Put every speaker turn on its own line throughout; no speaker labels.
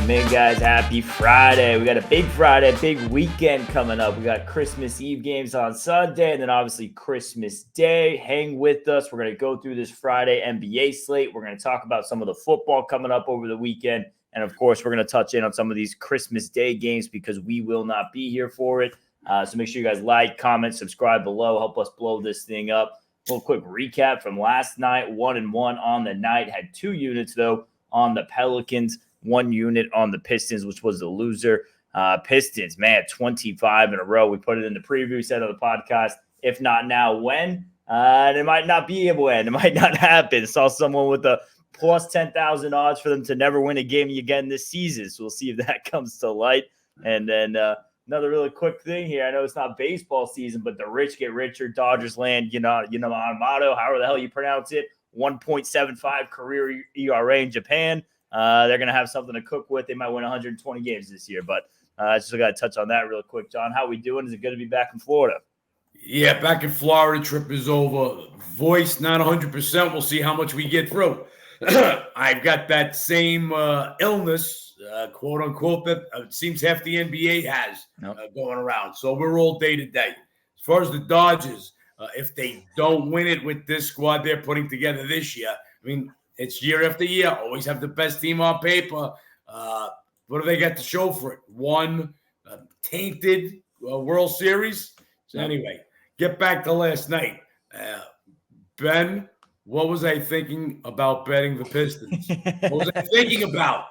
Welcome in, guys. Happy Friday. We got a big Friday, big weekend coming up. We got Christmas Eve games on Sunday and then obviously Christmas Day. Hang with us. We're going to go through this Friday NBA slate. We're going to talk about some of the football coming up over the weekend. And of course, we're going to touch in on some of these Christmas Day games because we will not be here for it. So make sure you guys like, comment, subscribe below. Help us blow this thing up. A little quick recap from last night. 1-1 on the night. Had 2 units, though, on the Pelicans. 1 unit on the Pistons, which was the loser. Pistons, man, 25 in a row. We put it in the preview set of the podcast. If not now, when? It might not be able to end. It might not happen. Saw someone with a plus 10,000 odds for them to never win a game again this season. So we'll see if that comes to light. And then another really quick thing here. I know it's not baseball season, but the rich get richer. Dodgers land, motto, however the hell you pronounce it. 1.75 career ERA in Japan. They're going to have something to cook with. They might win 120 games this year, but I just got to touch on that real quick. John, how we doing? Is it good to be back in Florida?
Yeah, back in Florida. Trip is over. Voice not 100%. We'll see how much we get through. I've got that same illness, quote unquote, that it seems half the NBA has going around. So we're all day to day. As far as the Dodgers, if they don't win it with this squad they're putting together this year, I mean, it's year after year. Always have the best team on paper. What do they got to show for it? One tainted World Series. So anyway, get back to last night. Ben, what was I thinking about betting the Pistons? What was I thinking about?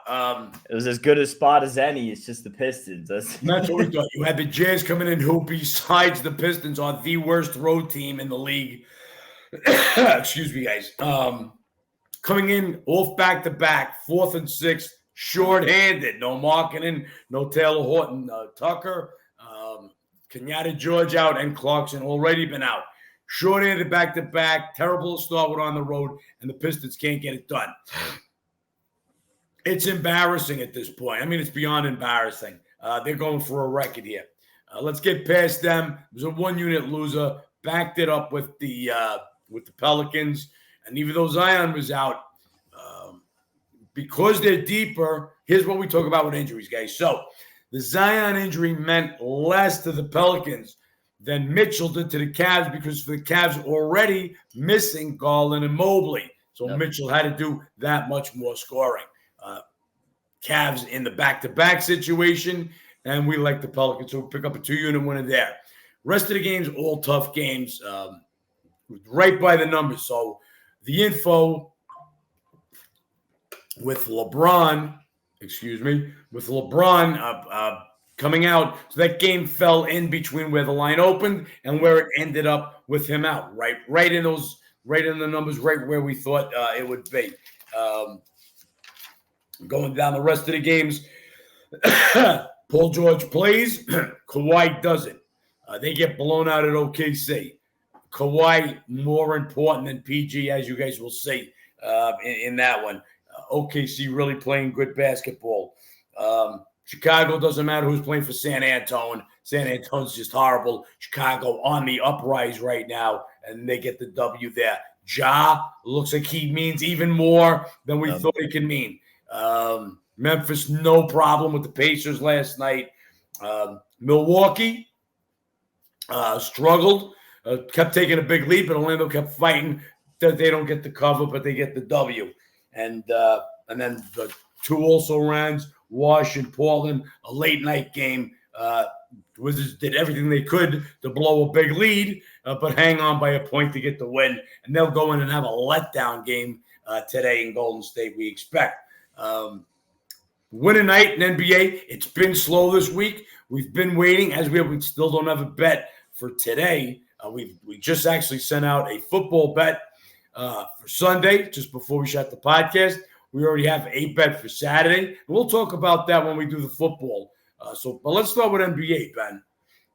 It was as good a spot as any. It's just the Pistons.
That's what we thought. You had the Jazz coming in, who besides the Pistons are the worst road team in the league. Excuse me, guys. Coming in off back-to-back, 4th and 6th, short-handed. No marketing, no Taylor Horton. Tucker, Kenyatta George out, and Clarkson already been out. Short-handed back-to-back, terrible to start with on the road, and the Pistons can't get it done. It's embarrassing at this point. I mean, it's beyond embarrassing. They're going for a record here. Let's get past them. It was a 1-unit loser. Backed it up with the Pelicans. And even though Zion was out, because they're deeper, here's what we talk about with injuries, guys. So the Zion injury meant less to the Pelicans than Mitchell did to the Cavs because for the Cavs already missing Garland and Mobley. So Mitchell had to do that much more scoring. Cavs in the back-to-back situation, and we like the Pelicans, so we pick up a 2-unit winner there. Rest of the games, all tough games, right by the numbers. So the info with LeBron coming out. So that game fell in between where the line opened and where it ended up with him out. Right in the numbers, right where we thought it would be. Going down the rest of the games, Paul George plays, Kawhi doesn't. They get blown out at OKC. Kawhi more important than PG, as you guys will see in that one. OKC really playing good basketball. Chicago doesn't matter who's playing for San Antonio. San Antonio's just horrible. Chicago on the uprise right now, and they get the W there. Ja looks like he means even more than we thought he could mean. Memphis, no problem with the Pacers last night. Milwaukee struggled. Kept taking a big leap, and Orlando kept fighting. They don't get the cover, but they get the W. And then the 2 also rounds, Wash and Portland, a late-night game. Wizards did everything they could to blow a big lead, but hang on by a point to get the win. And they'll go in and have a letdown game today in Golden State, we expect. Winning night in NBA, it's been slow this week. We've been waiting, we still don't have a bet for today. We just actually sent out a football bet for Sunday, just before we shut the podcast. We already have a bet for Saturday. And we'll talk about that when we do the football. But let's start with NBA, Ben.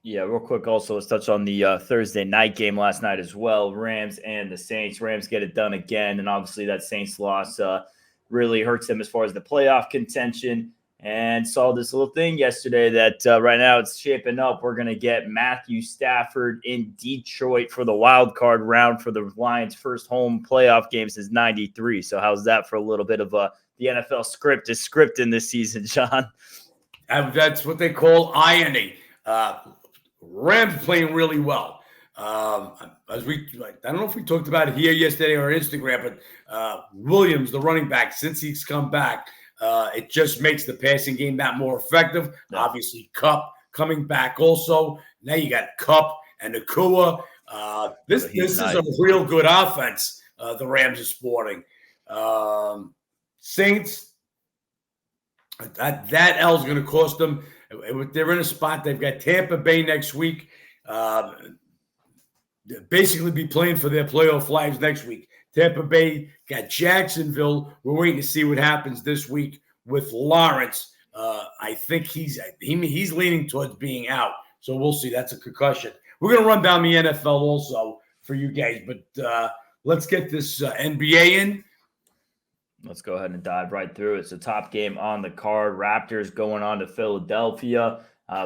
Yeah, real quick also, let's touch on the Thursday night game last night as well. Rams and the Saints. Rams get it done again, and obviously that Saints loss really hurts them as far as the playoff contention. And saw this little thing yesterday that right now it's shaping up. We're going to get Matthew Stafford in Detroit for the wild card round for the Lions' first home playoff game since '93. So how's that for a little bit of a the NFL script is scripting this season, John.
That's what they call irony. Rams playing really well. I don't know if we talked about it here yesterday or on Instagram, but Williams, the running back, since he's come back, it just makes the passing game that more effective. Yeah. Obviously, Kupp coming back also. Now you got Kupp and Nakua. This is a real good offense the Rams are sporting. Saints, that L is going to cost them. They're in a spot. They've got Tampa Bay next week. Basically be playing for their playoff lives next week. Tampa Bay got Jacksonville. We're waiting to see what happens this week with Lawrence. I think he's leaning towards being out. So we'll see. That's a concussion. We're going to run down the NFL also for you guys, but let's get this NBA in.
Let's go ahead and dive right through it. So top game on the card, Raptors going on to Philadelphia.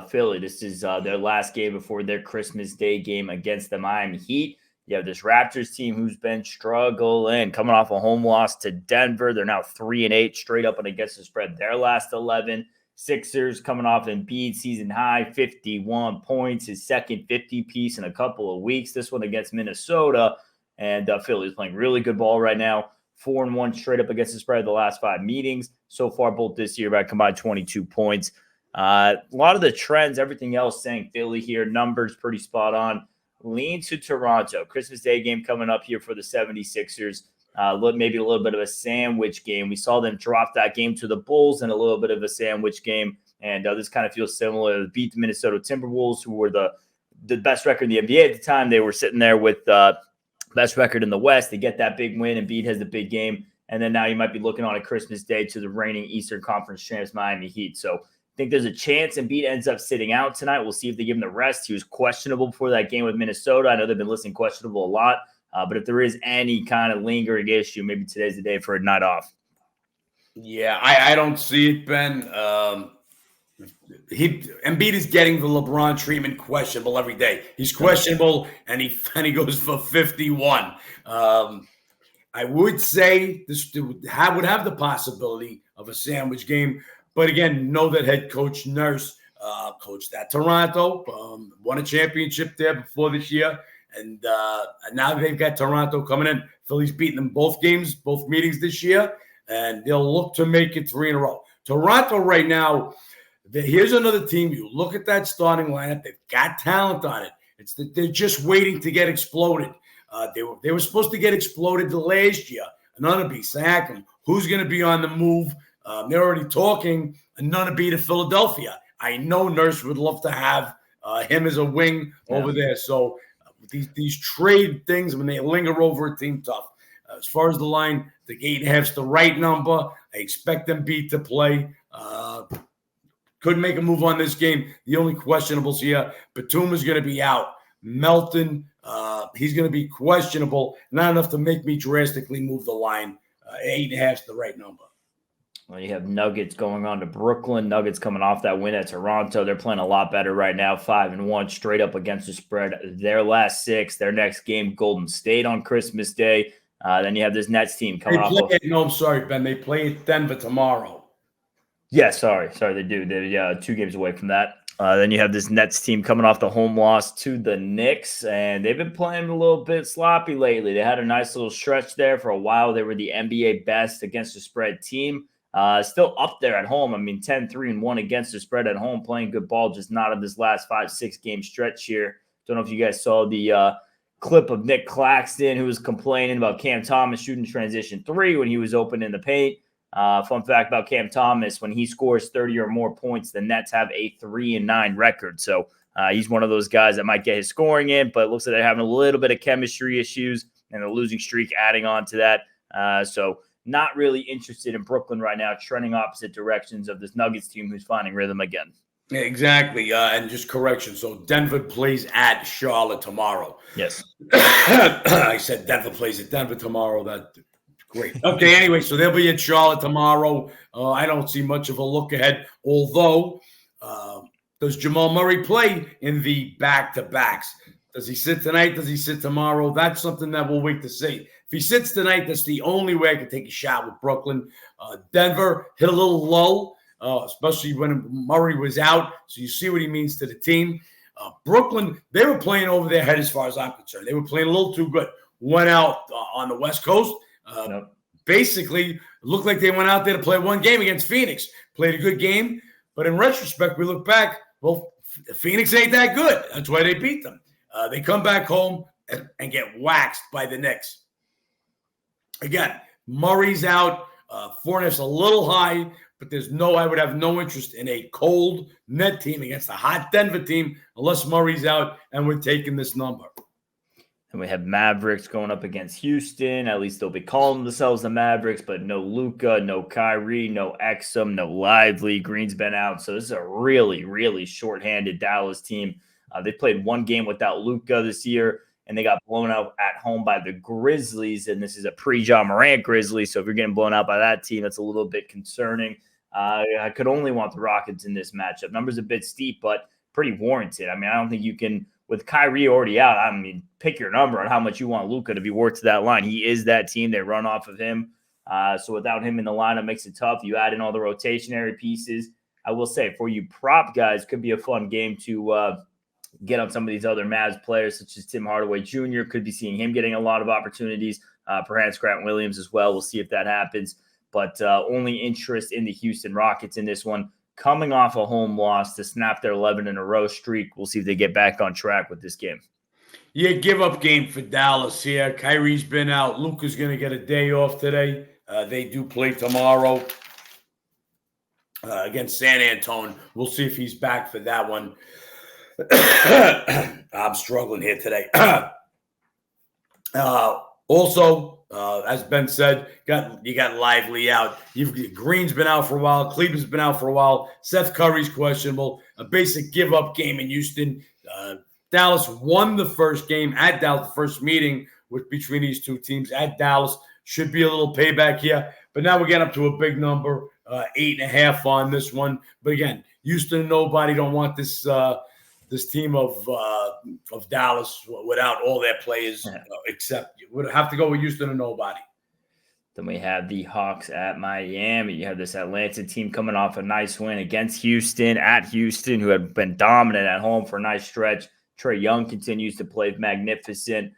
Philly, this is their last game before their Christmas Day game against the Miami Heat. You have this Raptors team who's been struggling, coming off a home loss to Denver. They're now 3-8 straight up and against the spread. Their last 11. Sixers coming off Embiid season high, 51 points, his second 50-piece in a couple of weeks. This one against Minnesota, and Philly's playing really good ball right now. 4-1 straight up against the spread the last 5 meetings. So far, both this year by combined 22 points. A lot of the trends, everything else saying Philly here, numbers pretty spot on. Lean to Toronto. Christmas Day game coming up here for the 76ers. Maybe a little bit of a sandwich game. We saw them drop that game to the Bulls in a little bit of a sandwich game. And this kind of feels similar. Beat the Minnesota Timberwolves, who were the best record in the NBA at the time. They were sitting there with best record in the West. They get that big win. Embiid has the big game. And then now you might be looking on a Christmas Day to the reigning Eastern Conference champs, Miami Heat. So I think there's a chance Embiid ends up sitting out tonight. We'll see if they give him the rest. He was questionable before that game with Minnesota. I know they've been listing questionable a lot. But if there is any kind of lingering issue, maybe today's the day for a night off.
Yeah, I don't see it, Ben. Embiid is getting the LeBron treatment, questionable every day. He's questionable, and he goes for 51. I would say this would have the possibility of a sandwich game, but again, know that head coach Nurse coached at Toronto, won a championship there before this year, and now they've got Toronto coming in. Philly's beaten them both meetings this year, and they'll look to make it 3 in a row. Toronto right now. Here's another team. You look at that starting lineup. They've got talent on it. It's that they're just waiting to get exploded. They were supposed to get exploded the last year. Anunnaby, Siakam. Who's going to be on the move? They're already talking Anunnaby to Philadelphia. I know Nurse would love to have him as a wing over there. So these trade things, when they linger over a team, tough. As far as the line, the 8.5's the right number. I expect Embiid to play. Couldn't make a move on this game. The only questionables here, Batum is going to be out. Melton, he's going to be questionable. Not enough to make me drastically move the line. 8.5's the right number.
Well, you have Nuggets going on to Brooklyn. Nuggets coming off that win at Toronto. They're playing a lot better right now. 5-1 straight up against the spread. Their last 6. Their next game, Golden State on Christmas Day. Then you have this Nets team coming off.
No, I'm sorry, Ben. They play at Denver tomorrow.
Yeah, sorry, they do. They're 2 games away from that. Then you have this Nets team coming off the home loss to the Knicks, and they've been playing a little bit sloppy lately. They had a nice little stretch there for a while. They were the NBA best against the spread team. Still up there at home. I mean, 10-3-1 against the spread at home, playing good ball, just not in this last 5-6 game stretch here. Don't know if you guys saw the clip of Nick Claxton, who was complaining about Cam Thomas shooting transition 3 when he was open in the paint. Fun fact about Cam Thomas, when he scores 30 or more points, the Nets have a 3-9 record. So he's one of those guys that might get his scoring in, but it looks like they're having a little bit of chemistry issues and a losing streak adding on to that. So not really interested in Brooklyn right now, trending opposite directions of this Nuggets team who's finding rhythm again.
Yeah, exactly. And just correction. So Denver plays at Charlotte tomorrow.
Yes.
I said Denver plays at Denver tomorrow. That great. Okay, anyway, so they'll be in Charlotte tomorrow. I don't see much of a look ahead, although does Jamal Murray play in the back-to-backs? Does he sit tonight? Does he sit tomorrow? That's something that we'll wait to see. If he sits tonight, that's the only way I can take a shot with Brooklyn. Denver hit a little low, especially when Murray was out. So you see what he means to the team. Brooklyn, they were playing over their head as far as I'm concerned. They were playing a little too good. Went out on the West Coast. Basically, looked like they went out there to play one game against Phoenix. Played a good game. But in retrospect, we look back, well, Phoenix ain't that good. That's why they beat them. They come back home and get waxed by the Knicks. Again, Murray's out. Fournette's a little high, but I would have no interest in a cold net team against a hot Denver team unless Murray's out, and we're taking this number.
And we have Mavericks going up against Houston. At least they'll be calling themselves the Mavericks, but no Luka, no Kyrie, no Exum, no Lively. Green's been out. So this is a really, really shorthanded Dallas team. They played one game without Luka this year, and they got blown out at home by the Grizzlies. And this is a pre-Ja Morant Grizzlies. So if you're getting blown out by that team, that's a little bit concerning. I could only want the Rockets in this matchup. Numbers a bit steep, but pretty warranted. I mean, I don't think you can – with Kyrie already out, I mean, pick your number on how much you want Luka to be worth to that line. He is that team. They run off of him. So without him in the lineup makes it tough. You add in all the rotationary pieces. I will say, for you prop guys, could be a fun game to get on some of these other Mavs players, such as Tim Hardaway Jr. Could be seeing him getting a lot of opportunities. Perhaps Grant Williams as well. We'll see if that happens. But only interest in the Houston Rockets in this one. Coming off a home loss to snap their 11-in-a-row streak. We'll see if they get back on track with this game.
Yeah, give-up game for Dallas here. Kyrie's been out. Luka's going to get a day off today. They do play tomorrow against San Antonio. We'll see if he's back for that one. I'm struggling here today. Also, as Ben said, you got Lively out. Green's been out for a while. Cleveland's been out for a while. Seth Curry's questionable. A basic give-up game in Houston. Dallas won the first game at Dallas, the first meeting between these two teams at Dallas. Should be a little payback here. But now we're getting up to a big number, 8.5 on this one. But again, Houston and nobody don't want this this team of Dallas without all their players except you would have to go with Houston and nobody.
Then we have the Hawks at Miami. You have this Atlanta team coming off a nice win against Houston, at Houston, who had been dominant at home for a nice stretch. Trae Young continues to play magnificent.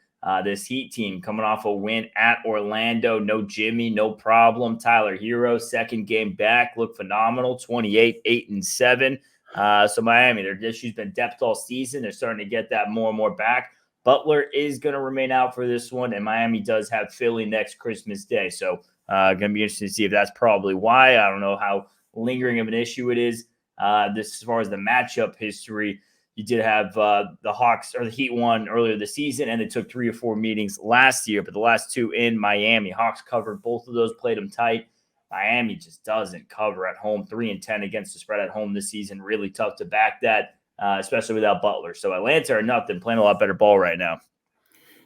This Heat team coming off a win at Orlando. No Jimmy, no problem. Tyler Hero, second game back, looked phenomenal, 28, 8-7. So Miami, their issue's been depth all season. They're starting to get that more and more back. Butler is going to remain out for this one, and Miami does have Philly next Christmas Day. So going to be interesting to see if that's probably why. I don't know how lingering of an issue it is. This, as far as the matchup history, you did have the Hawks or the Heat won earlier this season, and it took 3 or 4 meetings last year, but the last 2 in Miami. Hawks covered both of those, played them tight. Miami just doesn't cover at home. 3-10 against the spread at home this season. Really tough to back that, especially without Butler. So Atlanta or nothing, playing a lot better ball right now.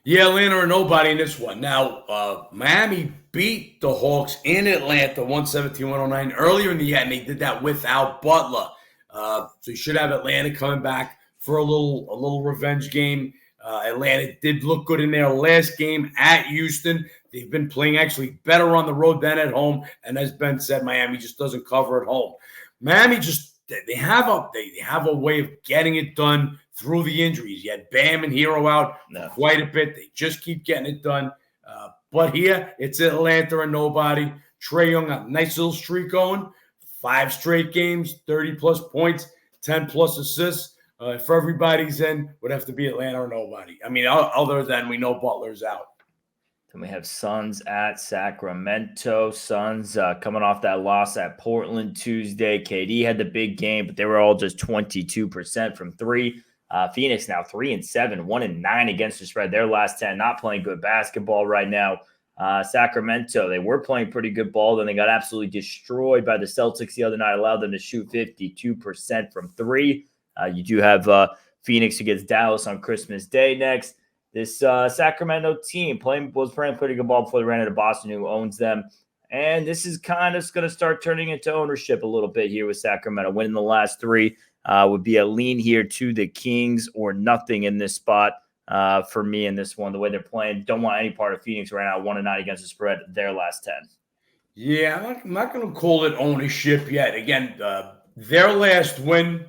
Yeah, Atlanta or nobody in this one. Now, Miami beat the Hawks in Atlanta 117-109 earlier in the year, and they did that without Butler. So you should have Atlanta coming back for a little revenge game. Atlanta did look good in their last game at Houston. They've been playing actually better on the road than at home. And as Ben said, Miami just doesn't cover at home. Miami they have a way of getting it done through the injuries. You had Bam and Hero out quite a bit. They just keep getting it done. But here, it's Atlanta and nobody. Trae Young, a nice little streak going. 5 straight games, 30-plus points, 10-plus assists. If everybody's in, would have to be Atlanta or nobody. I mean, other than we know Butler's out.
Then we have Suns at Sacramento. Suns coming off that loss at Portland Tuesday. KD had the big game, but they were all just 22% from 3. Phoenix now 3-7, 1-9 against the spread. Their last 10, not playing good basketball right now. Sacramento, they were playing pretty good ball. Then they got absolutely destroyed by the Celtics the other night, allowed them to shoot 52% from 3. You do have Phoenix against Dallas on Christmas Day next. This Sacramento team was playing pretty good ball before they ran into Boston, who owns them. And this is kind of going to start turning into ownership a little bit here with Sacramento. Winning the last 3 would be a lean here to the Kings or nothing in this spot. for me in this one. The way they're playing, don't want any part of Phoenix right now. 1-9 against the spread. Their last 10.
Yeah, I'm not going to call it ownership yet. Again, their last win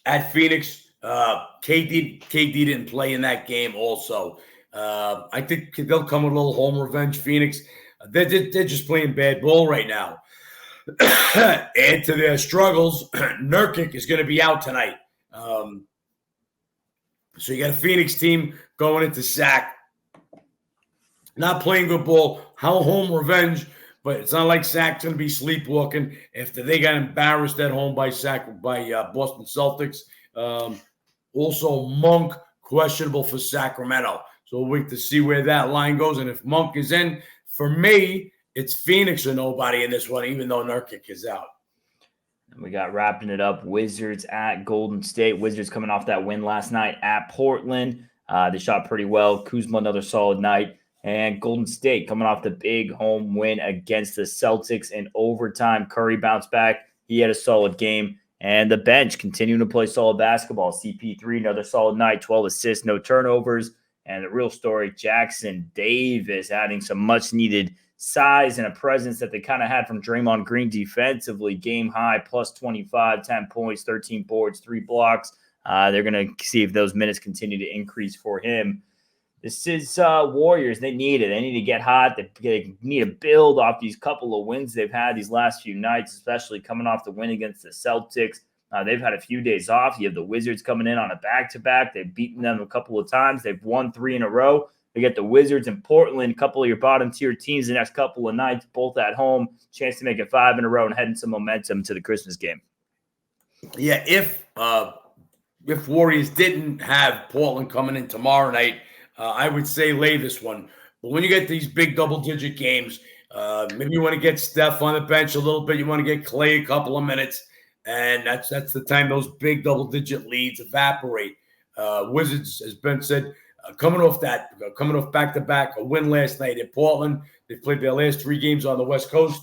at Phoenix, KD didn't play in that game also. I think they'll come with a little home revenge. Phoenix, they're just playing bad ball right now. Add to their struggles, Nurkic is going to be out tonight. So you got a Phoenix team going into Sac, not playing good ball. How home revenge, but it's not like Sac's going to be sleepwalking after they got embarrassed at home by Boston Celtics. Also, Monk questionable for Sacramento. So we'll wait to see where that line goes. And if Monk is in, for me, it's Phoenix or nobody in this one, even though Nurkic is out.
And we got wrapping it up, Wizards at Golden State. Wizards coming off that win last night at Portland. They shot pretty well. Kuzma, another solid night. And Golden State coming off the big home win against the Celtics in overtime. Curry bounced back. He had a solid game. And the bench continuing to play solid basketball. CP3, another solid night, 12 assists, no turnovers. And the real story, Jackson Davis adding some much-needed size and a presence that they kind of had from Draymond Green defensively. Game high, plus 25, 10 points, 13 boards, 3 blocks. They're going to see if those minutes continue to increase for him. This is Warriors. They need it. They need to get hot. They need to build off these couple of wins they've had these last few nights, especially coming off the win against the Celtics. They've had a few days off. You have the Wizards coming in on a back-to-back. They've beaten them a couple of times. They've won 3 in a row. They get the Wizards and Portland, a couple of your bottom-tier teams the next couple of nights, both at home. Chance to make it 5 in a row and heading some momentum to the Christmas game.
Yeah, if Warriors didn't have Portland coming in tomorrow night, I would say lay this one. But when you get these big double-digit games, maybe you want to get Steph on the bench a little bit. You want to get Clay a couple of minutes, and that's the time those big double-digit leads evaporate. Wizards, as Ben said, coming off back-to-back, a win last night at Portland. They played their last 3 games on the West Coast.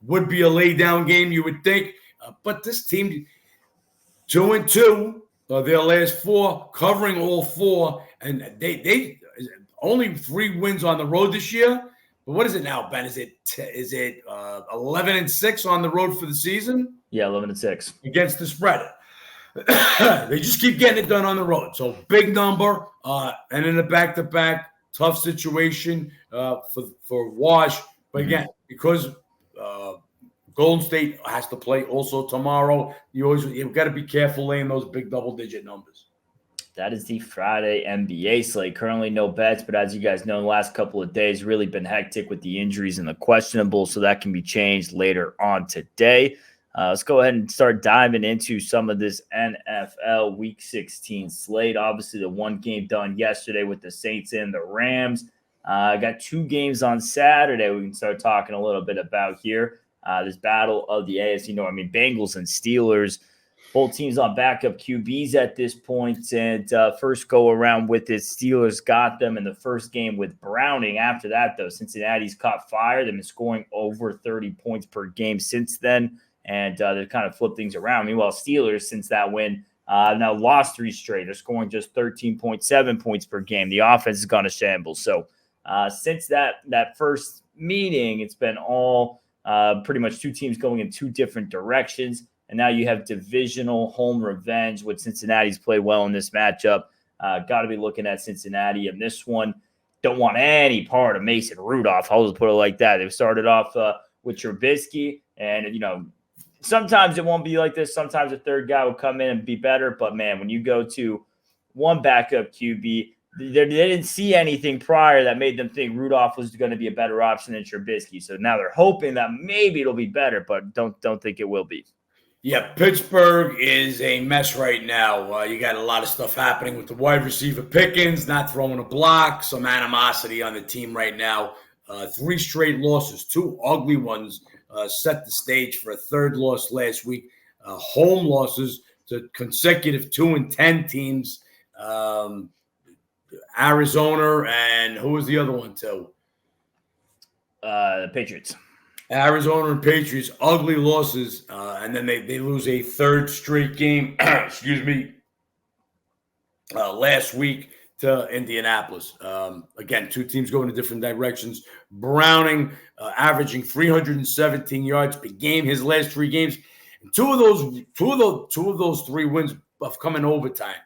Would be a lay-down game, you would think. But this team, 2-2, their last 4, covering all 4, and they only 3 wins on the road this year. But what is it now, Ben? Is it 11-6 on the road for the season?
Yeah, 11-6
against the spread. They just keep getting it done on the road. So big number, and in a back-to-back, tough situation for Wash. But again, because Golden State has to play also tomorrow, you've got to be careful laying those big double-digit numbers.
That is the Friday NBA slate. Currently no bets, but as you guys know, the last couple of days really been hectic with the injuries and the questionable, so that can be changed later on today. Let's go ahead and start diving into some of this NFL Week 16 slate. Obviously, the one game done yesterday with the Saints and the Rams. Got 2 games on Saturday we can start talking a little bit about here. This battle of the AFC North. Bengals and Steelers. Both teams on backup QBs at this point, and first go around with it, Steelers got them in the first game with Browning. After that, though, Cincinnati's caught fire. They've been scoring over 30 points per game since then, and they've kind of flipped things around. Meanwhile, Steelers, since that win, now lost 3 straight. They're scoring just 13.7 points per game. The offense has gone to shambles. So since that first meeting, it's been all pretty much 2 teams going in 2 different directions. And now you have divisional home revenge, with Cincinnati's played well in this matchup. Got to be looking at Cincinnati in this one. Don't want any part of Mason Rudolph. I'll just put it like that. They've started off with Trubisky, and, sometimes it won't be like this. Sometimes a third guy will come in and be better. But, man, when you go to one backup QB, they didn't see anything prior that made them think Rudolph was going to be a better option than Trubisky. So now they're hoping that maybe it'll be better, but don't think it will be.
Yeah, Pittsburgh is a mess right now. You got a lot of stuff happening with the wide receiver Pickens, not throwing a block, some animosity on the team right now. 3 straight losses, 2 ugly ones, set the stage for a 3rd loss last week. Home losses to consecutive 2-10 teams. Arizona, and who was the other one too?
The Patriots.
Arizona and Patriots, ugly losses, and then they lose a 3rd straight game, excuse me, last week to Indianapolis. Again, two teams going in different directions. Browning averaging 317 yards per game his last 3 games. And two of those 3 wins have come in overtime.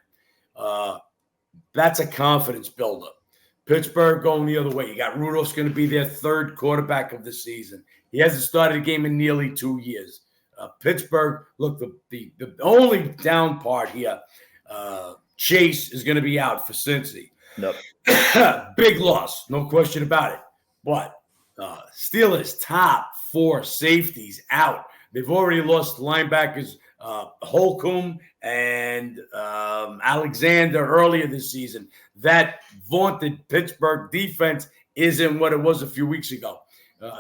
That's a confidence builder. Pittsburgh going the other way. You got Rudolph's going to be their 3rd quarterback of the season. He hasn't started a game in nearly 2 years. Pittsburgh, look, the only down part here, Chase is going to be out for Cincy.
Nope.
Big loss, no question about it. But Steelers' top 4 safeties out. They've already lost linebackers Holcomb and Alexander earlier this season. That vaunted Pittsburgh defense isn't what it was a few weeks ago.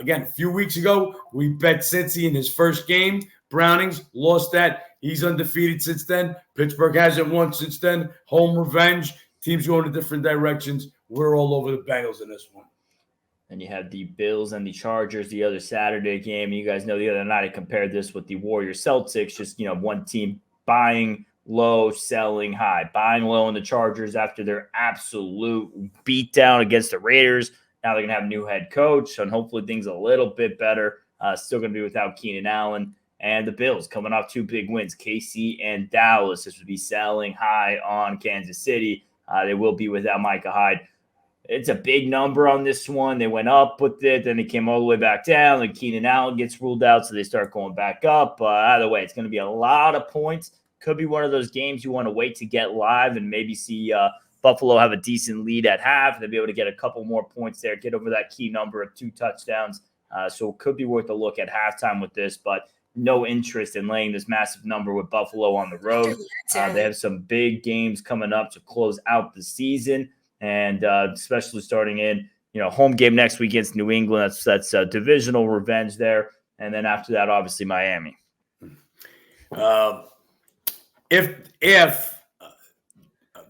Again, a few weeks ago, we bet Cincy in his first game. Brownings lost that. He's undefeated since then. Pittsburgh hasn't won since then. Home revenge. Teams going in different directions. We're all over the Bengals in this one.
And you had the Bills and the Chargers the other Saturday game. You guys know the other night I compared this with the Warriors Celtics. Just, one team buying low, selling high. Buying low in the Chargers after their absolute beatdown against the Raiders. Now they're going to have a new head coach, and hopefully things a little bit better. Still going to be without Keenan Allen. And the Bills coming off 2 big wins, KC and Dallas. This would be selling high on Kansas City. They will be without Micah Hyde. It's a big number on this one. They went up with it, then they came all the way back down. And Keenan Allen gets ruled out, so they start going back up. Either way, it's going to be a lot of points. Could be one of those games you want to wait to get live and maybe see Buffalo have a decent lead at half. They'll be able to get a couple more points there, get over that key number of 2 touchdowns. So it could be worth a look at halftime with this, but no interest in laying this massive number with Buffalo on the road. They have some big games coming up to close out the season, and especially starting in, home game next week against New England. That's divisional revenge there. And then after that, obviously Miami. If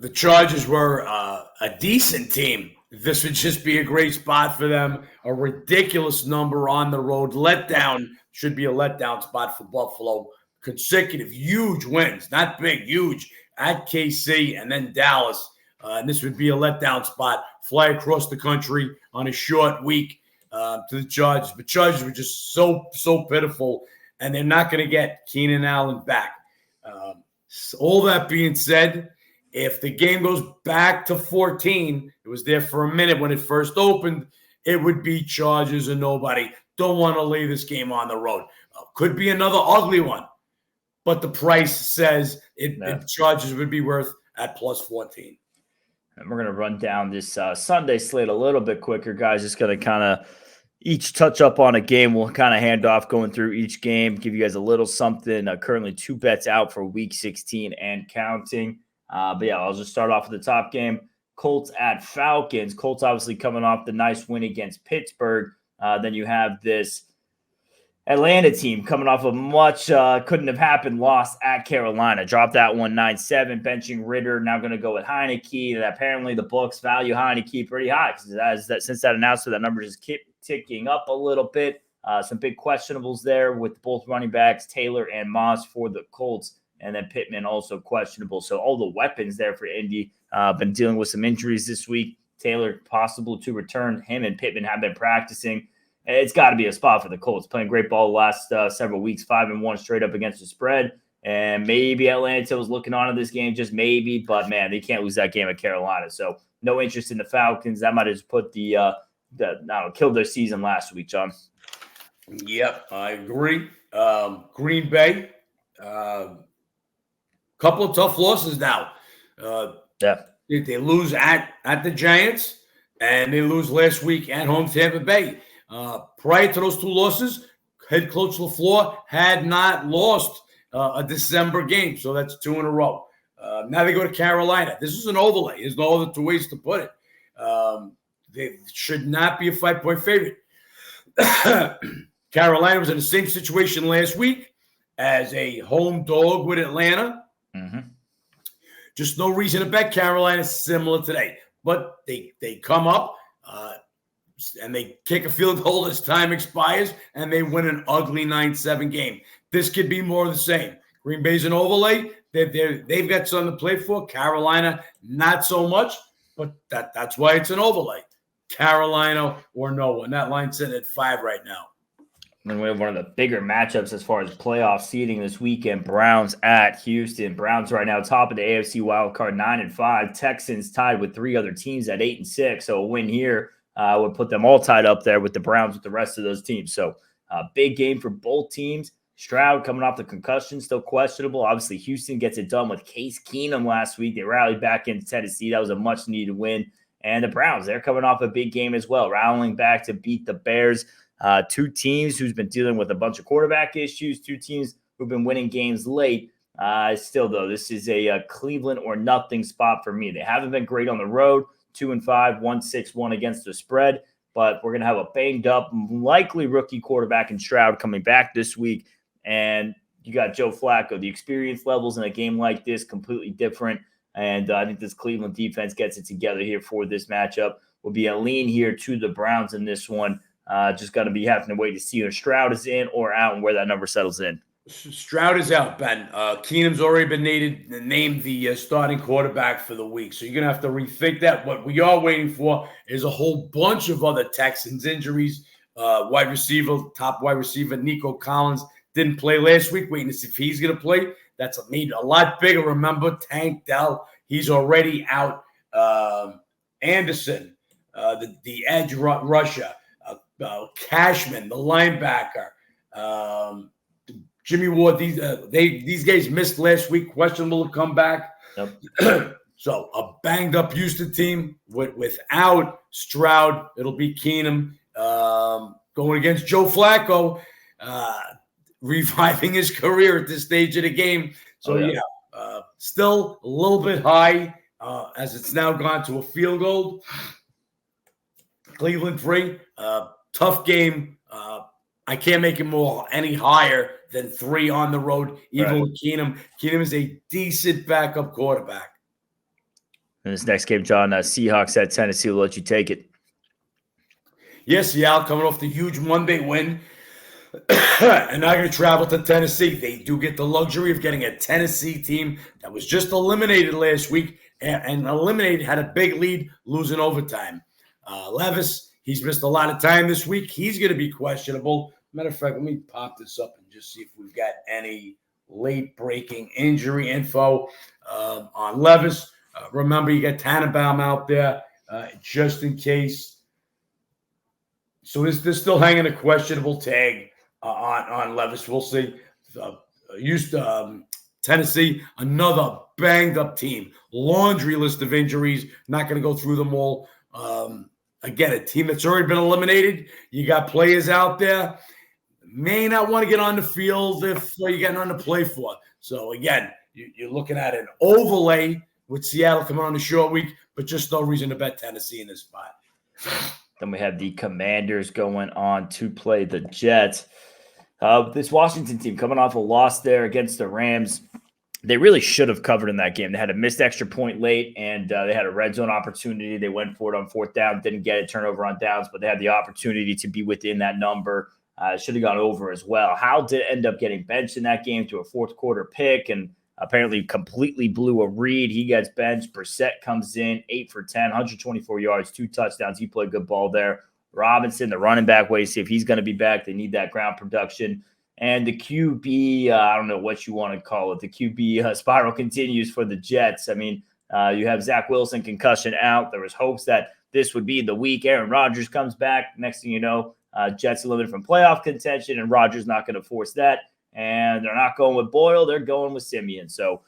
the Chargers were a decent team, this would just be a great spot for them. A ridiculous number on the road. Letdown should be a letdown spot for Buffalo. Consecutive huge wins, not big, huge, at KC and then Dallas. And this would be a letdown spot. Fly across the country on a short week to the Chargers. But Chargers were just so pitiful, and they're not going to get Keenan Allen back. So all that being said, if the game goes back to 14, it was there for a minute when it first opened, it would be Chargers or nobody. Don't want to lay this game on the road. Could be another ugly one, but the price says it Chargers would be worth at plus 14.
And we're going to run down this Sunday slate a little bit quicker, guys. Just going to kind of each touch up on a game. We'll kind of hand off going through each game, give you guys a little something. Currently 2 bets out for week 16 and counting. But yeah, I'll just start off with the top game. Colts at Falcons. Colts obviously coming off the nice win against Pittsburgh. Then you have this Atlanta team coming off a much couldn't have happened loss at Carolina. Dropped that one 9-7, benching Ritter. Now going to go with Heineke. And apparently the books value Heineke pretty high because since that announcement, that number just kept ticking up a little bit. Some big questionables there with both running backs, Taylor and Moss for the Colts. And then Pittman also questionable. So all the weapons there for Indy. Been dealing with some injuries this week. Taylor possible to return. Him and Pittman have been practicing. It's got to be a spot for the Colts. Playing great ball the last several weeks, 5-1 straight up against the spread. And maybe Atlanta was looking on to this game, just maybe. But, man, they can't lose that game at Carolina. So no interest in the Falcons. That might have just put killed their season last week, John.
Yep, I agree. Green Bay, couple of tough losses now. They lose at the Giants, and they lose last week at home Tampa Bay. Prior to those 2 losses, head coach LaFleur had not lost a December game, so that's 2 in a row. Now they go to Carolina. This is an overlay. There's no other 2 ways to put it. They should not be a 5-point favorite. Carolina was in the same situation last week as a home dog with Atlanta.
Mm-hmm.
Just no reason to bet Carolina similar today. But they come up and they kick a field goal as time expires, and they win an ugly 9-7 game. This could be more of the same. Green Bay's an overlay. They've got something to play for. Carolina, not so much, but that's why it's an overlay. Carolina or no one. That line's sitting at 5 right now.
And we have one of the bigger matchups as far as playoff seeding this weekend. Browns at Houston. Browns right now top of the AFC wildcard 9-5. Texans tied with 3 other teams at 8-6. So a win here would put them all tied up there with the Browns with the rest of those teams. So big game for both teams. Stroud coming off the concussion, still questionable. Obviously, Houston gets it done with Case Keenum last week. They rallied back into Tennessee. That was a much-needed win. And the Browns, they're coming off a big game as well, rallying back to beat the Bears. 2 teams who's been dealing with a bunch of quarterback issues, 2 teams who've been winning games late. Still, though, this is a Cleveland or nothing spot for me. They haven't been great on the road, 2-5, 1-6-1 against the spread. But we're going to have a banged-up, likely rookie quarterback in Stroud coming back this week. And you got Joe Flacco. The experience levels in a game like this completely different. And I think this Cleveland defense gets it together here for this matchup. Will be a lean here to the Browns in this one. Just got to be having to wait to see if Stroud is in or out and where that number settles in.
Stroud is out, Ben. Keenum's already been named the starting quarterback for the week. So you're going to have to rethink that. What we are waiting for is a whole bunch of other Texans injuries. Top wide receiver, Nico Collins, didn't play last week. Waiting to see if he's going to play. That's made a lot bigger. Remember, Tank Dell, he's already out. Anderson, the edge rusher. Cashman, the linebacker. Jimmy Ward, these guys missed last week, questionable to come back.
Yep.
So a banged up Houston team without Stroud. It'll be Keenum going against Joe Flacco, reviving his career at this stage of the game. So still a little bit high as it's now gone to a field goal. Cleveland 3, tough game. I can't make it any higher than 3 on the road, even with Keenum. Keenum is a decent backup quarterback.
In this next game, John, Seahawks at Tennessee will let you take it.
Yes, Seattle coming off the huge Monday win. And now going to travel to Tennessee. They do get the luxury of getting a Tennessee team that was just eliminated last week and had a big lead, losing overtime. Levis, he's missed a lot of time this week. He's going to be questionable. Matter of fact, let me pop this up and just see if we've got any late-breaking injury info on Levis. Remember, you got Tannenbaum out there just in case. So they're still hanging a questionable tag on Levis. We'll see. Tennessee, another banged-up team. Laundry list of injuries. Not going to go through them all. Again, a team that's already been eliminated. You got players out there. May not want to get on the field if you got nothing to play for. So, again, you're looking at an overlay with Seattle coming on a short week, but just no reason to bet Tennessee in this spot.
Then we have the Commanders going on to play the Jets. This Washington team coming off a loss there against the Rams. They really should have covered in that game. They had a missed extra point late, and they had a red zone opportunity. They went for it on 4th down, didn't get it, turnover on downs, but they had the opportunity to be within that number. Should have gone over as well. Howell did end up getting benched in that game to a 4th quarter pick, and apparently completely blew a read. He gets benched. Brissett comes in, 8 for 10, 124 yards, 2 touchdowns. He played good ball there. Robinson, the running back, wait to see if he's going to be back. They need that ground production. And the QB, I don't know what you want to call it. The QB spiral continues for the Jets. I mean, you have Zach Wilson concussion out. There was hopes that this would be the week. Aaron Rodgers comes back. Next thing you know, Jets eliminated from playoff contention, and Rodgers not going to force that. And they're not going with Boyle. They're going with Simeon. So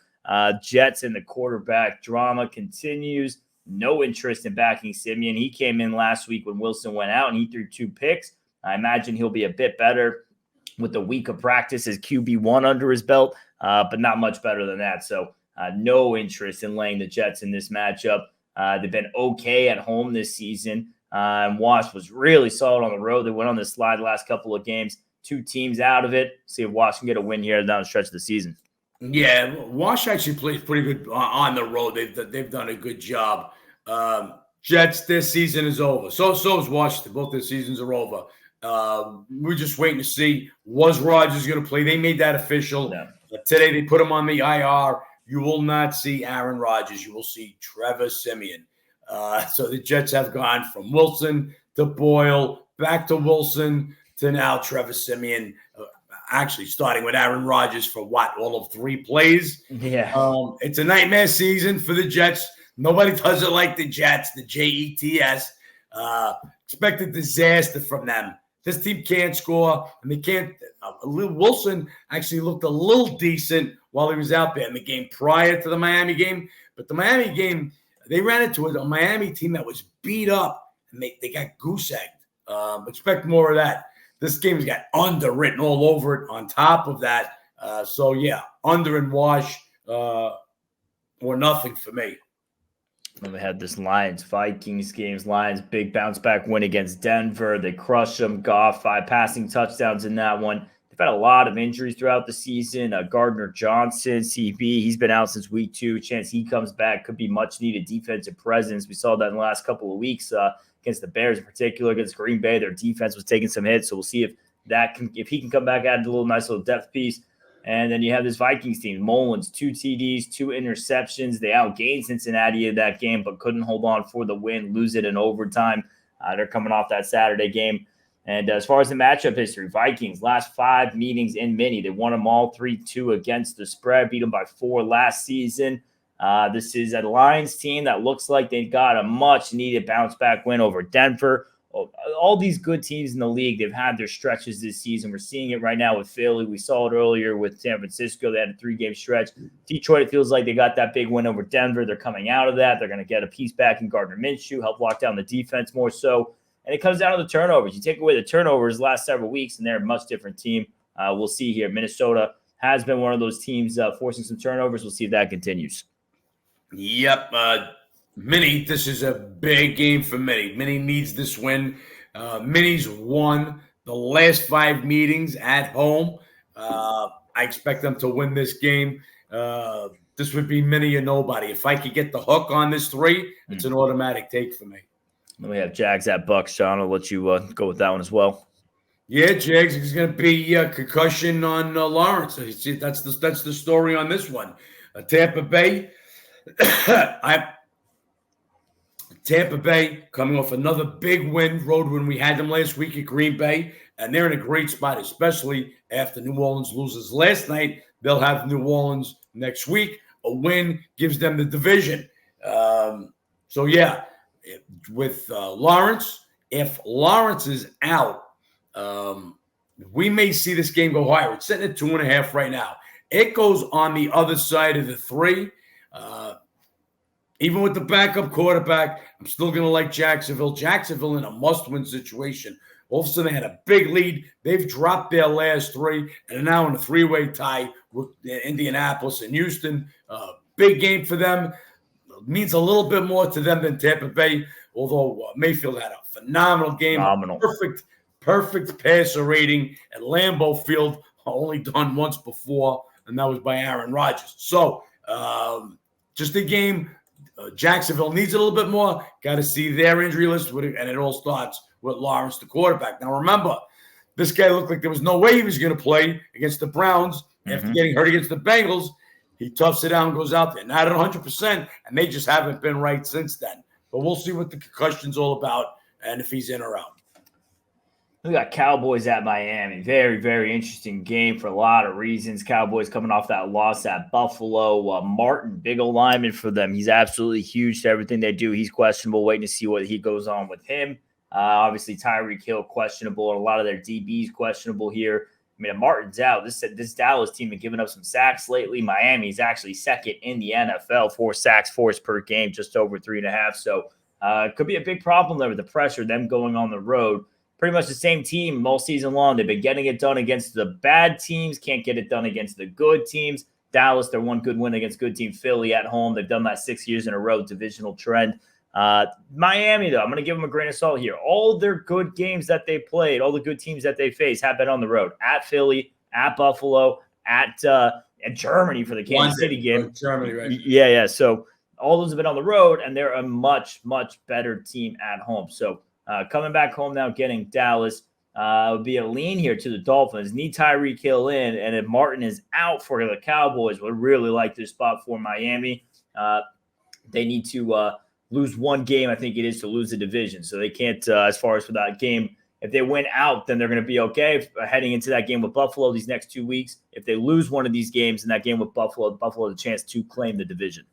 Jets and the quarterback drama continues. No interest in backing Simeon. He came in last week when Wilson went out, and he threw 2 picks. I imagine he'll be a bit better with the week of practice as QB1 under his belt, but not much better than that. So no interest in laying the Jets in this matchup. They've been okay at home this season. And Wash was really solid on the road. They went on this slide the last couple of games. 2 teams out of it. See if Wash can get a win here down the stretch of the season.
Yeah, Wash actually plays pretty good on the road. They've done a good job. Jets, their season is over. So is Washington. Both their seasons are over. We're just waiting to see, was Rodgers going to play? They made that official. Today they put him on the IR. You will not see Aaron Rodgers. You will see Trevor Siemian. So the Jets have gone from Wilson to Boyle, back to Wilson, to now Trevor Siemian. Actually, starting with Aaron Rodgers for all of 3 plays.
Yeah.
It's a nightmare season for the Jets. Nobody does it like the Jets, the Jets. Expect a disaster from them. This team can't score, and they can't. Wilson actually looked a little decent while he was out there in the game prior to the Miami game. But the Miami game, they ran into a Miami team that was beat up, and they got goose-egged. Expect more of that. This game's got under written all over it on top of that. So, yeah, under and wash or nothing for me.
Then we had this Lions-Vikings games. Lions, big bounce-back win against Denver. They crushed them. Goff, 5 passing touchdowns in that one. They've had a lot of injuries throughout the season. Gardner Johnson, CB, he's been out since week 2. Chance he comes back. Could be much-needed defensive presence. We saw that in the last couple of weeks against the Bears in particular, against Green Bay. Their defense was taking some hits, so we'll see if he can come back, add a nice little depth piece. And then you have this Vikings team. Mullins, 2 TDs, 2 interceptions. They outgained Cincinnati in that game, but couldn't hold on for the win, lose it in overtime. They're coming off that Saturday game. And as far as the matchup history, Vikings, last 5 meetings in mini. They won them all 3-2 against the spread, beat them by 4 last season. This is a Lions team that looks like they got a much-needed bounce-back win over Denver. All these good teams in the league, they've had their stretches this season. We're seeing it right now with Philly. We saw it earlier with San Francisco. They had a 3-game stretch. Detroit, it feels like they got that big win over Denver. They're coming out of that. They're going to get a piece back in Gardner Minshew, help lock down the defense more so. And it comes down to the turnovers. You take away the turnovers the last several weeks, and they're a much different team. We'll see here. Minnesota has been one of those teams forcing some turnovers. We'll see if that continues.
Yep. Minnie, this is a big game for Minnie. Minnie needs this win. Minnie's won the last 5 meetings at home. I expect them to win this game. This would be Minnie or nobody. If I could get the hook on this 3, it's an automatic take for me.
Then we have Jags at Bucks. Sean, I'll let you go with that one as well.
Yeah, Jags is going to be concussion on Lawrence. That's the story on this one. Tampa Bay. Tampa Bay coming off another big road win. We had them last week at Green Bay, and they're in a great spot, especially after New Orleans loses last night. They'll have New Orleans next week. A win gives them the division. So, yeah, with Lawrence, if Lawrence is out, we may see this game go higher. It's sitting at 2.5 right now. It goes on the other side of the 3. Even with the backup quarterback, I'm still going to like Jacksonville. Jacksonville in a must-win situation. All of a sudden, they had a big lead. They've dropped their last 3 and are now in a 3-way tie with Indianapolis and Houston. Big game for them. Means a little bit more to them than Tampa Bay, although Mayfield had a phenomenal game.
Phenomenal.
Perfect passer rating at Lambeau Field, only done once before, and that was by Aaron Rodgers. So just a game. Jacksonville needs a little bit more. Got to see their injury list, and it all starts with Lawrence, the quarterback. Now, remember, this guy looked like there was no way he was going to play against the Browns after getting hurt against the Bengals. He toughs it out and goes out there. Not at 100%, and they just haven't been right since then. But we'll see what the concussion's all about and if he's in or out.
We got Cowboys at Miami. Very, very interesting game for a lot of reasons. Cowboys coming off that loss at Buffalo. Martin, big old lineman for them. He's absolutely huge to everything they do. He's questionable. Waiting to see what he goes on with him. Obviously, Tyreek Hill questionable, and a lot of their DBs questionable here. I mean, if Martin's out, this Dallas team has given up some sacks lately. Miami's actually second in the NFL, 4 sacks forced per game, just over 3.5. So it could be a big problem there with the pressure, them going on the road. Pretty much the same team all season long. They've been getting it done against the bad teams, can't get it done against the good teams. Dallas, their one good win against good team. Philly at home, they've done that 6 years in a row, divisional trend. Miami, though, I'm going to give them a grain of salt here. All their good games that they played, all the good teams that they faced have been on the road. At Philly, at Buffalo, at Germany for the Kansas City game.
Germany, right?
Yeah. So all those have been on the road, and they're a much, much better team at home. So coming back home now, getting Dallas. would be a lean here to the Dolphins. Need Tyreek Hill in, and if Martin is out for the Cowboys, would really like this spot for Miami. They need to lose one game, I think it is, to lose the division. So they can't, as far as for that game, if they win out, then they're going to be okay heading into that game with Buffalo these next 2 weeks. If they lose one of these games in that game with Buffalo has a chance to claim the division.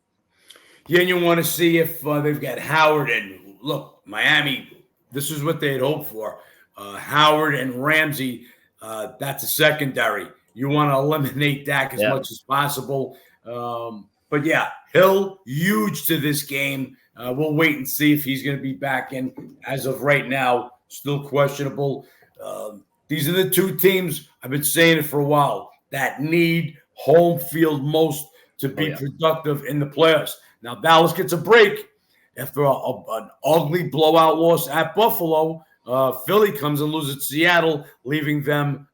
Yeah, and you want to see if they've got Howard and look, Miami, this is what they had hoped for. Howard and Ramsey, that's a secondary. You want to eliminate Dak as much as possible. But yeah, Hill, huge to this game. We'll wait and see if he's going to be back in. As of right now, still questionable. These are the two teams, I've been saying it for a while, that need home field most to be productive in the playoffs. Now, Dallas gets a break after an ugly blowout loss at Buffalo. Philly comes and loses to Seattle, leaving them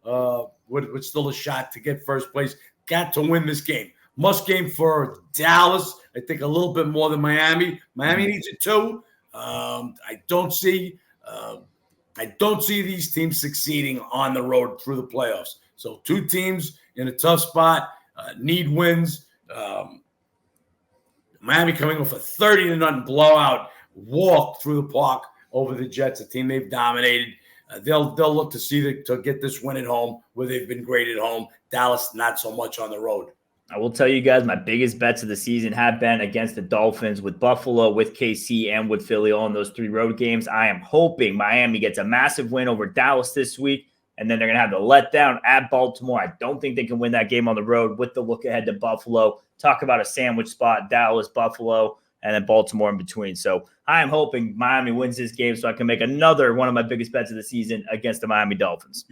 with still a shot to get first place. Got to win this game. Must game for Dallas. I think a little bit more than Miami. Miami needs it too. I don't see these teams succeeding on the road through the playoffs. So two teams in a tough spot, need wins. Miami coming off a 30-0 blowout walk through the park over the Jets, a team they've dominated. They'll look to get this win at home, where they've been great at home. Dallas, not so much on the road.
I will tell you guys, my biggest bets of the season have been against the Dolphins, with Buffalo, with KC, and with Philly all in those 3 road games. I am hoping Miami gets a massive win over Dallas this week, and then they're going to have the letdown at Baltimore. I don't think they can win that game on the road with the look ahead to Buffalo. Talk about a sandwich spot, Dallas, Buffalo, and then Baltimore in between. So I am hoping Miami wins this game so I can make another one of my biggest bets of the season against the Miami Dolphins.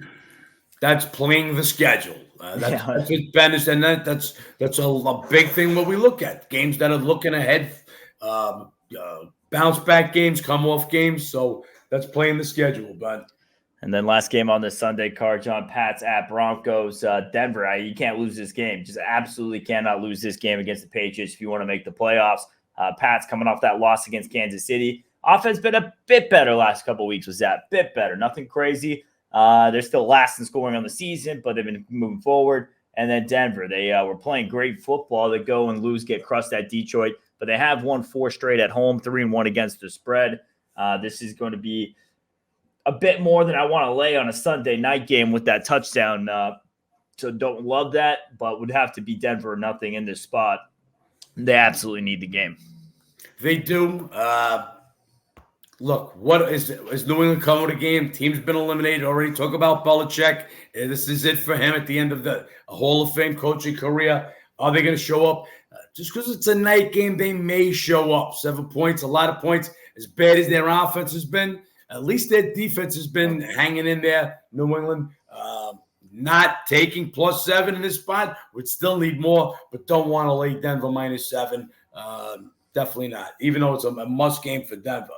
That's playing the schedule. That's what Ben is, and that's a big thing what we look at. Games that are looking ahead, bounce back games, come off games. So that's playing the schedule, Ben.
And then last game on this Sunday card, John, Pats at Broncos. Denver, you can't lose this game. Just absolutely cannot lose this game against the Patriots if you want to make the playoffs. Pats coming off that loss against Kansas City. Offense been a bit better last couple of weeks. Was that bit better? Nothing crazy. They're still last in scoring on the season, but they've been moving forward. And then Denver, they were playing great football. They go and lose, get crushed at Detroit, but they have won 4 straight at home, 3-1 against the spread. This is going to be a bit more than I want to lay on a Sunday night game with that touchdown. So don't love that, but would have to be Denver or nothing in this spot. They absolutely need the game.
They do. Look, what is New England coming with a game? Team's been eliminated already. Talk about Belichick. This is it for him at the end of the Hall of Fame coaching career. Are they going to show up? Just because it's a night game, they may show up. 7 points, a lot of points. As bad as their offense has been, at least their defense has been hanging in there. New England not taking +7 in this spot. Would still need more, but don't want to lay Denver -7. Definitely not, even though it's a must game for Denver.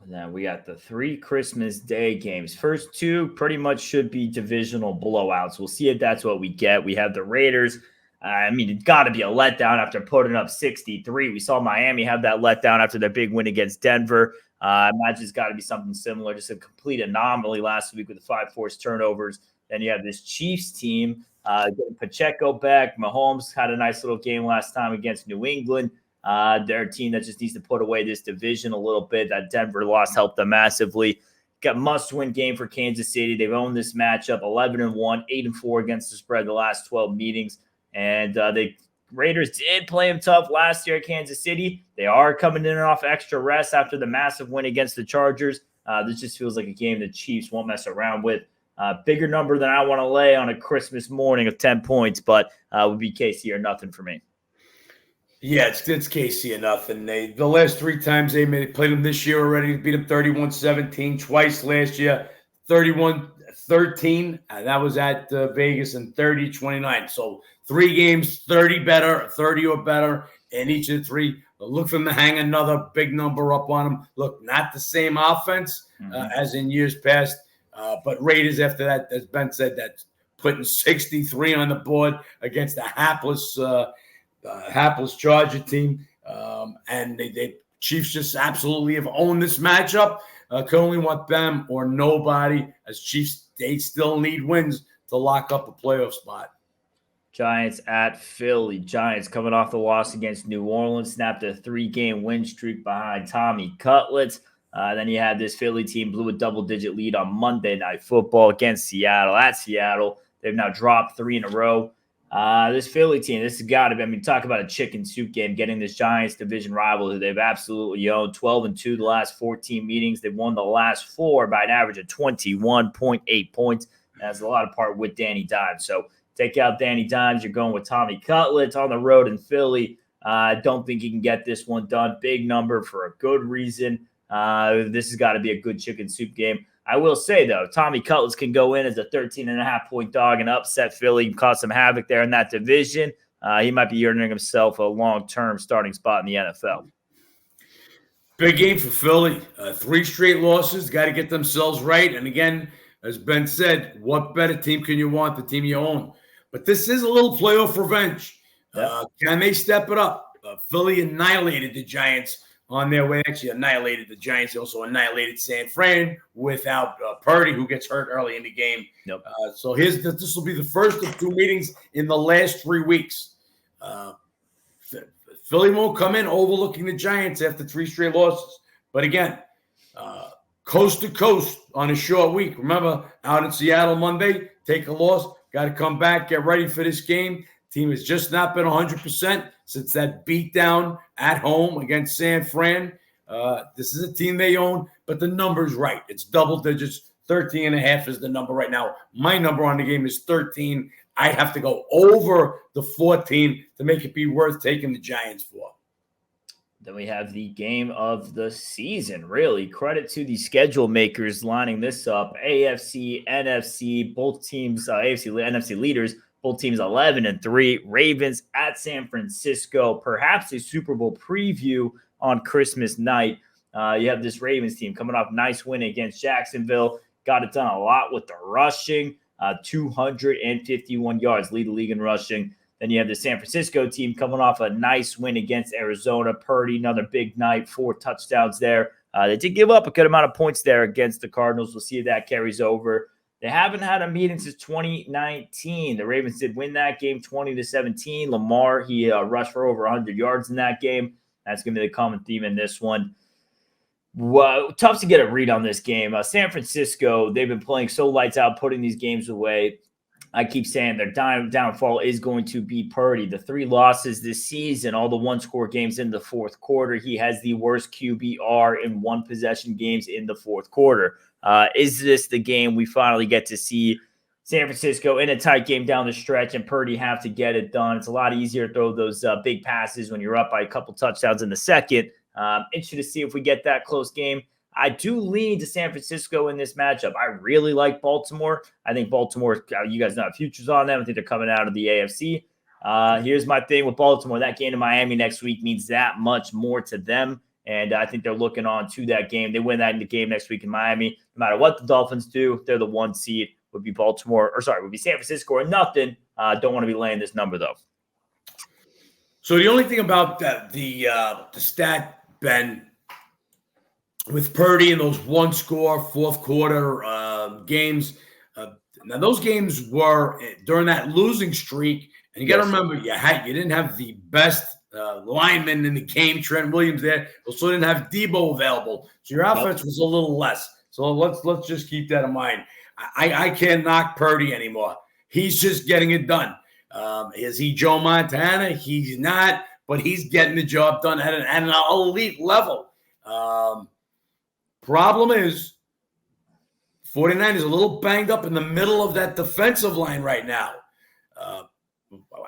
And then we got the 3 Christmas Day games. First 2 pretty much should be divisional blowouts. We'll see if that's what we get. We have the Raiders. It's got to be a letdown after putting up 63. We saw Miami have that letdown after their big win against Denver. I imagine it's got to be something similar, just a complete anomaly last week with the 5 forced turnovers. Then you have this Chiefs team getting Pacheco back. Mahomes had a nice little game last time against New England. They're a team that just needs to put away this division a little bit. That Denver loss helped them massively. Got must-win game for Kansas City. They've owned this matchup 11-1, 8-4 against the spread the last 12 meetings. And the Raiders did play them tough last year at Kansas City. They are coming in off extra rest after the massive win against the Chargers. This just feels like a game the Chiefs won't mess around with. Bigger number than I want to lay on a Christmas morning of 10 points, but would be KC or nothing for me.
Yeah, it's KC or nothing. The last 3 times they played them this year already, beat them 31-17, twice last year, 31-13. That was at Vegas, and 30-29. So 3 games, 30 or better in each of the 3. Look for them to hang another big number up on them. Look, not the same offense as in years past, but Raiders after that, as Ben said, that's putting 63 on the board against a hapless Charger team. And the Chiefs just absolutely have owned this matchup. can only want them or nobody. As Chiefs, they still need wins to lock up a playoff spot.
Giants at Philly. Giants coming off the loss against New Orleans, snapped a 3-game win streak behind Tommy Cutlets. Then you had this Philly team blew a double-digit lead on Monday Night Football against Seattle. At Seattle, they've now dropped 3 in a row. This Philly team, this has got to be, I mean, talk about a chicken soup game, getting this Giants division rival who they've absolutely owned. 12-2 the last 14 meetings. They've won the last 4 by an average of 21.8 points. That's a lot of part with Danny Dimes. So take out Danny Dimes, you're going with Tommy Cutlets on the road in Philly. I don't think you can get this one done. Big number for a good reason. This has got to be a good chicken soup game. I will say, though, Tommy Cutlets can go in as a 13.5-point dog and upset Philly and cause some havoc there in that division. He might be earning himself a long-term starting spot in the NFL.
Big game for Philly. 3 straight losses. Got to get themselves right. And again, as Ben said, what better team can you want? The team you own. But this is a little playoff revenge. Can they step it up? Philly annihilated the Giants on their way. Actually annihilated the Giants. They also annihilated San Fran without Purdy, who gets hurt early in the game. So this will be the first of 2 meetings in the last 3 weeks. Philly won't come in overlooking the Giants after 3 straight losses. But again, coast to coast on a short week. Remember, out in Seattle Monday, take a loss, got to come back, get ready for this game. Team has just not been 100% since that beatdown at home against San Fran. This is a team they own, but the number's right. It's double digits. 13.5 is the number right now. My number on the game is 13. I'd have to go over the 14 to make it be worth taking the Giants for.
Then we have the game of the season, really. Credit to the schedule makers lining this up. AFC, NFC, both teams, AFC, NFC leaders, both teams 11-3. Ravens at San Francisco, perhaps a Super Bowl preview on Christmas night. You have this Ravens team coming off a nice win against Jacksonville. Got it done a lot with the rushing, 251 yards, lead the league in rushing. Then you have the San Francisco team coming off a nice win against Arizona. Purdy, another big night, 4 touchdowns there. They did give up a good amount of points there against the Cardinals. We'll see if that carries over. They haven't had a meeting since 2019. The Ravens did win that game 20-17. Lamar, he rushed for over 100 yards in that game. That's going to be the common theme in this one. Well, tough to get a read on this game. San Francisco, they've been playing so lights out, putting these games away. I keep saying their downfall is going to be Purdy. The 3 losses this season, all the 1-score games in the fourth quarter. He has the worst QBR in 1-possession games in the fourth quarter. Is this the game we finally get to see San Francisco in a tight game down the stretch and Purdy have to get it done? It's a lot easier to throw those big passes when you're up by a couple touchdowns in the second. Interested to see if we get that close game. I do lean to San Francisco in this matchup. I really like Baltimore. I think Baltimore, you guys know, have futures on them. I think they're coming out of the AFC. Here's my thing with Baltimore. That game to Miami next week means that much more to them. And I think they're looking on to that game. They win that in the game next week in Miami. No matter what the Dolphins do, they're the 1 seed. Would be would be San Francisco or nothing. Don't want to be laying this number, though.
So the only thing about the stat, Ben, with Purdy in those 1-score fourth quarter games. Now those games were during that losing streak, and you got to remember you didn't have the best lineman in the game, Trent Williams there. Also didn't have Debo available, so your offense was a little less. So let's just keep that in mind. I can't knock Purdy anymore. He's just getting it done. Is he Joe Montana? He's not, but he's getting the job done at an elite level. Problem is, 49 is a little banged up in the middle of that defensive line right now.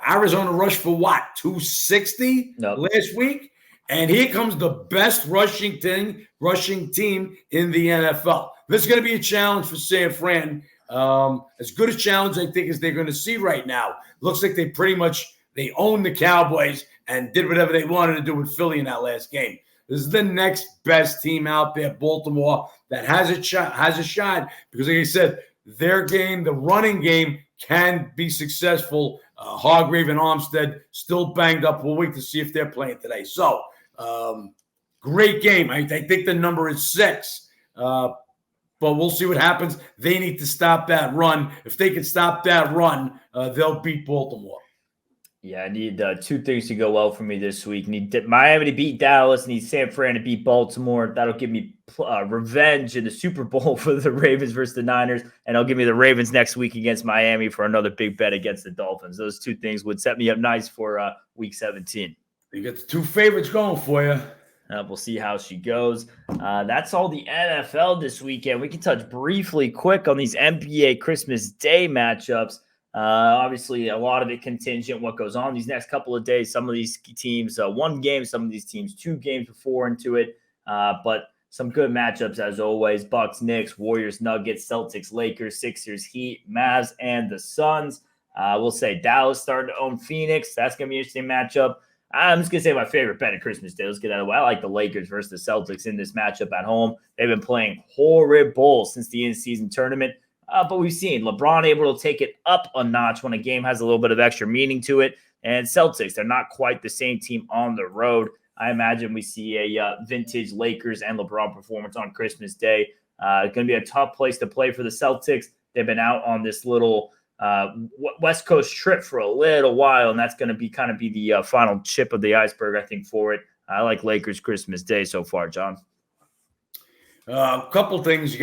Arizona rushed for what, 260 last week? And here comes the best rushing team in the NFL. This is going to be a challenge for San Fran. As good a challenge, I think, as they're going to see right now. Looks like they owned the Cowboys and did whatever they wanted to do with Philly in that last game. This is the next best team out there, Baltimore, that has a shot because, like I said, their game, the running game, can be successful. Hargrave and Armstead still banged up. We'll wait to see if they're playing today. So, great game. I think the number is 6. But we'll see what happens. They need to stop that run. If they can stop that run, they'll beat Baltimore.
Yeah, I need two things to go well for me this week. Need Miami to beat Dallas. Need San Fran to beat Baltimore. That'll give me revenge in the Super Bowl for the Ravens versus the Niners. And it'll give me the Ravens next week against Miami for another big bet against the Dolphins. Those two things would set me up nice for Week 17.
You got the two favorites going for you.
We'll see how she goes. That's all the NFL this weekend. We can touch briefly quick on these NBA Christmas Day matchups. Obviously, a lot of it contingent what goes on these next couple of days. Some of these teams one game, some of these teams 2 games before into it. But some good matchups as always. Bucks, Knicks, Warriors, Nuggets, Celtics, Lakers, Sixers, Heat, Mavs, and the Suns. We'll say Dallas starting to own Phoenix. That's going to be an interesting matchup. I'm just going to say my favorite bet at Christmas Day. Let's get out of the way. I like the Lakers versus the Celtics in this matchup at home. They've been playing horrible since the in-season tournament. But we've seen LeBron able to take it up a notch when a game has a little bit of extra meaning to it. And Celtics, they're not quite the same team on the road. I imagine we see a vintage Lakers and LeBron performance on Christmas Day. It's going to be a tough place to play for the Celtics. They've been out on this little West Coast trip for a little while, and that's going to be kind of the final chip of the iceberg, I think, for it. I like Lakers Christmas Day so far, John.
A couple things. You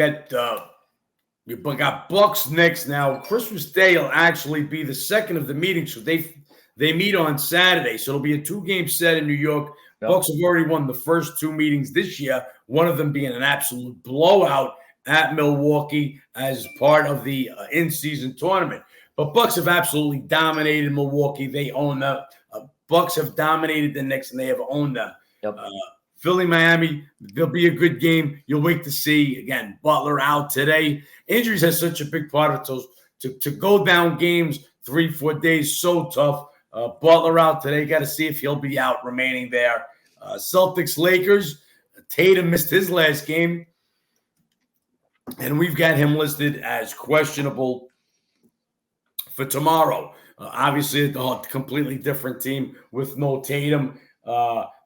got Bucks Knicks now. Christmas Day will actually be the second of the meetings, so they meet on Saturday. So it'll be a 2-game set in New York. Yep. Bucks have already won the first 2 meetings this year, one of them being an absolute blowout at Milwaukee as part of the in-season tournament. But Bucks have absolutely dominated Milwaukee. They own them. Bucks have dominated the Knicks, and they have owned them.
Yep.
Philly, Miami, there'll be a good game. You'll wait to see. Again, Butler out today. Injuries has such a big part of it. So to go down games 3-4 days, so tough. Butler out today. Got to see if he'll be out remaining there. Celtics, Lakers. Tatum missed his last game. And we've got him listed as questionable for tomorrow. Obviously, a completely different team with no Tatum.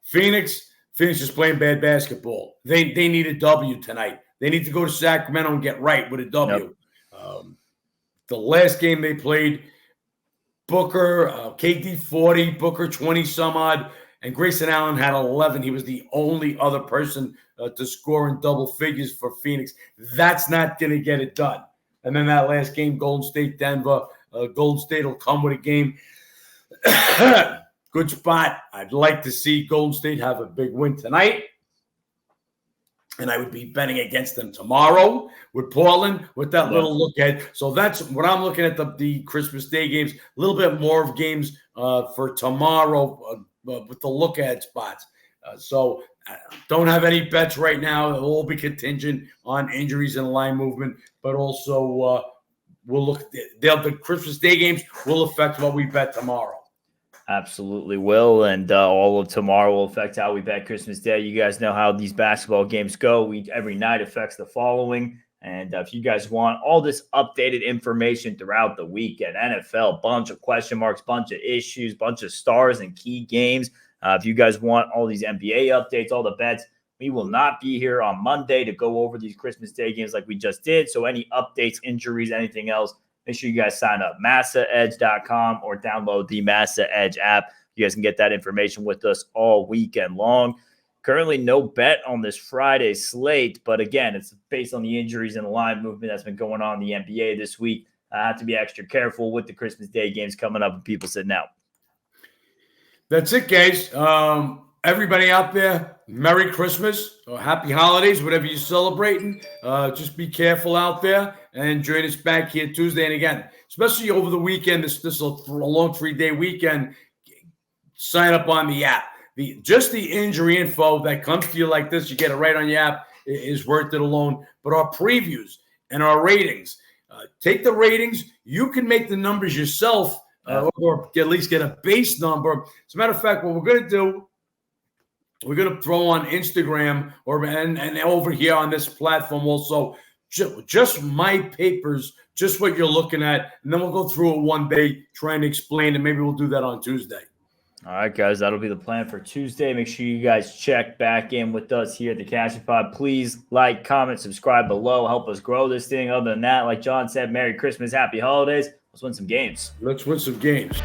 Phoenix is playing bad basketball. They need a W tonight. They need to go to Sacramento and get right with a W. Yep. The last game they played, Booker, KD 40, Booker 20 some odd, and Grayson Allen had 11. He was the only other person to score in double figures for Phoenix. That's not going to get it done. And then that last game, Golden State, Denver. Golden State will come with a game. Good spot. I'd like to see Golden State have a big win tonight. And I would be betting against them tomorrow with Portland with that little look ahead. So that's what I'm looking at the Christmas Day games. A little bit more of games for tomorrow with the look ahead spots. So don't have any bets right now. It'll all be contingent on injuries and line movement. But also we'll look. The Christmas Day games will affect what we bet tomorrow.
Absolutely will, and all of tomorrow will affect how we bet Christmas Day. You guys know how these basketball games go. Every night affects the following, and if you guys want all this updated information throughout the weekend, NFL, bunch of question marks, bunch of issues, bunch of stars and key games. If you guys want all these NBA updates, all the bets, we will not be here on Monday to go over these Christmas Day games like we just did. So any updates, injuries, anything else, make sure you guys sign up, massaedge.com, or download the Massa Edge app. You guys can get that information with us all weekend long. Currently, no bet on this Friday slate, but again, it's based on the injuries and the line movement that's been going on in the NBA this week. I have to be extra careful with the Christmas Day games coming up and people sitting out.
That's it, guys. Everybody out there, Merry Christmas or Happy Holidays, whatever you're celebrating. Just be careful out there and join us back here Tuesday. And again, especially over the weekend, this is a long 3-day weekend, sign up on the app. Just the injury info that comes to you like this, you get it right on your app, is worth it alone. But our previews and our ratings, take the ratings. You can make the numbers yourself or at least get a base number. As a matter of fact, what we're going to do, we're going to throw on Instagram and over here on this platform also just my papers, just what you're looking at, and then we'll go through it one day, trying to explain it. Maybe we'll do that on Tuesday.
All right, guys, that'll be the plan for Tuesday. Make sure you guys check back in with us here at the Cashin Pod. Please like, comment, subscribe below. Help us grow this thing. Other than that, like John said, Merry Christmas, Happy Holidays. Let's win some games.
Let's win some games.